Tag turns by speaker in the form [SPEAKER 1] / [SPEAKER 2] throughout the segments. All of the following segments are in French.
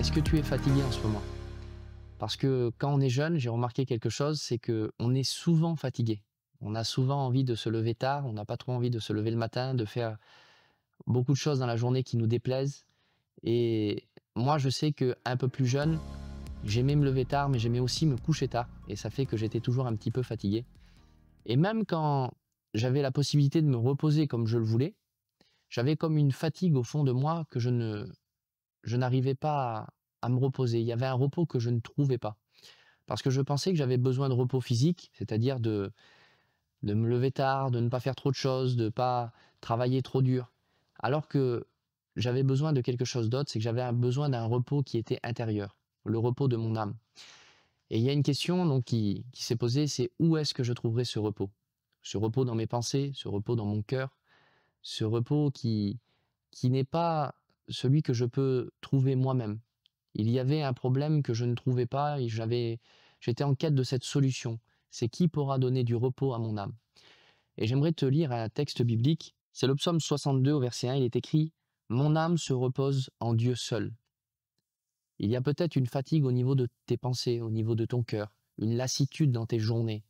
[SPEAKER 1] Est-ce que tu es fatigué en ce moment? Parce que quand on est jeune, j'ai remarqué quelque chose, c'est que on est souvent fatigué. On a souvent envie de se lever tard, on n'a pas trop envie de se lever le matin, de faire beaucoup de choses dans la journée qui nous déplaisent. Et moi, je sais que un peu plus jeune, j'aimais me lever tard, mais j'aimais aussi me coucher tard. Et ça fait que j'étais toujours un petit peu fatigué. Et même quand j'avais la possibilité de me reposer comme je le voulais, j'avais comme une fatigue au fond de moi que je n'arrivais pas à me reposer. Il y avait un repos que je ne trouvais pas. Parce que je pensais que j'avais besoin de repos physique, c'est-à-dire de me lever tard, de ne pas faire trop de choses, de ne pas travailler trop dur. Alors que j'avais besoin de quelque chose d'autre, c'est que j'avais besoin d'un repos qui était intérieur, le repos de mon âme. Et il y a une question donc qui s'est posée, c'est où est-ce que je trouverai ce repos? Ce repos dans mes pensées, ce repos dans mon cœur, ce repos qui n'est pas celui que je peux trouver moi-même. Il y avait un problème que je ne trouvais pas et j'étais en quête de cette solution. C'est qui pourra donner du repos à mon âme? Et j'aimerais te lire un texte biblique. C'est le psaume 62 au verset 1. Il est écrit: Mon âme se repose en Dieu seul. Il y a peut-être une fatigue au niveau de tes pensées, au niveau de ton cœur, une lassitude dans tes journées.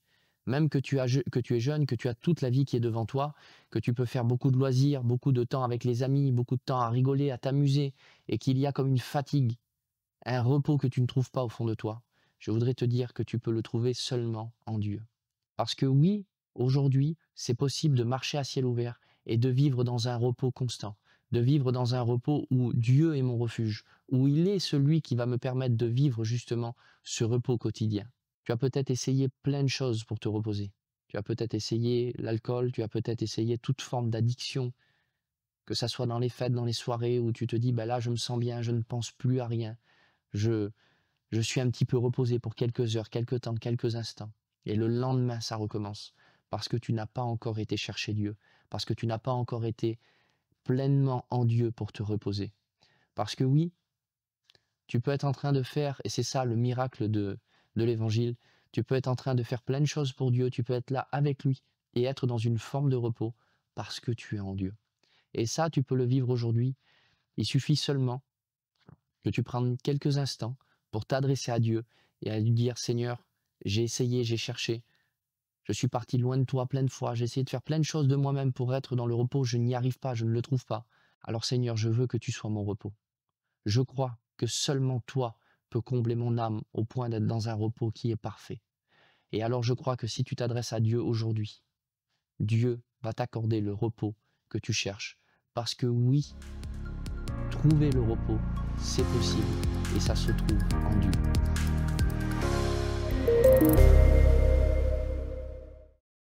[SPEAKER 1] Même que tu es jeune, que tu as toute la vie qui est devant toi, que tu peux faire beaucoup de loisirs, beaucoup de temps avec les amis, beaucoup de temps à rigoler, à t'amuser, et qu'il y a comme une fatigue, un repos que tu ne trouves pas au fond de toi. Je voudrais te dire que tu peux le trouver seulement en Dieu. Parce que oui, aujourd'hui, c'est possible de marcher à ciel ouvert et de vivre dans un repos constant, de vivre dans un repos où Dieu est mon refuge, où il est celui qui va me permettre de vivre justement ce repos quotidien. Tu as peut-être essayé plein de choses pour te reposer. Tu as peut-être essayé l'alcool, tu as peut-être essayé toute forme d'addiction, que ça soit dans les fêtes, dans les soirées où tu te dis, bah là, je me sens bien, je ne pense plus à rien. Je, je suis un petit peu reposé pour quelques heures, quelques temps, quelques instants. Et le lendemain, ça recommence. Parce que tu n'as pas encore été chercher Dieu. Parce que tu n'as pas encore été pleinement en Dieu pour te reposer. Parce que oui, tu peux être en train de faire, et c'est ça le miracle de l'évangile, tu peux être en train de faire plein de choses pour Dieu, tu peux être là avec lui et être dans une forme de repos parce que tu es en Dieu. Et ça, tu peux le vivre aujourd'hui. Il suffit seulement que tu prennes quelques instants pour t'adresser à Dieu et à lui dire: Seigneur, j'ai essayé, j'ai cherché, je suis parti loin de toi plein de fois, j'ai essayé de faire plein de choses de moi-même pour être dans le repos, je n'y arrive pas, je ne le trouve pas. Alors Seigneur, je veux que tu sois mon repos. Je crois que seulement toi peux combler mon âme au point d'être dans un repos qui est parfait. Et alors je crois que si tu t'adresses à Dieu aujourd'hui, Dieu va t'accorder le repos que tu cherches. Parce que oui, trouver le repos, c'est possible et ça se trouve en Dieu.